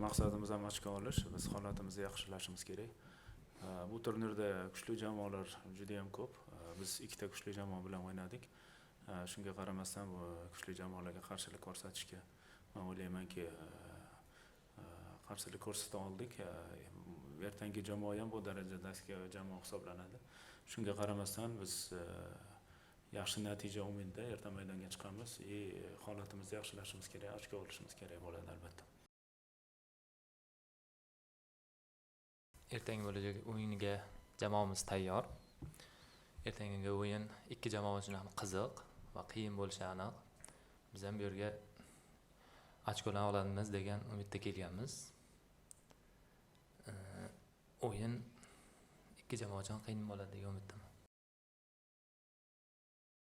maqsadimiz ham ochko olish. Biz holatimizni yaxshilashimiz kerak. Bu turnirda kuchli jamoalar juda ham ko'p. Biz ikkita kuchli jamoa bilan o'ynadik. Shunga qaramasdan bu kuchli jamoalarga qarshilik ko'rsatishga men o'ylaymanki qarshilik ko'rsata oldik. Ertangi jamoa ham bu darajadagi jamoa hisoblanadi. Shunga qaramasdan biz yaxshi natija umidida erta maydonga chiqamiz. Holatimizni yaxshilashimiz kerak, ochko olishimiz kerak bo'ladi albatta. Ertangi bo'lajak o'yinga jamoamiz tayyor. Ertangi o'yin ikki jamoa uchun ham qiziq va qiyin bo'lishi aniq. Biz ham bu yerga ochkolar olamiz degan umidda kelganmiz. O'yin ikki jamoa uchun qiyin bo'ladi degan umiddaman.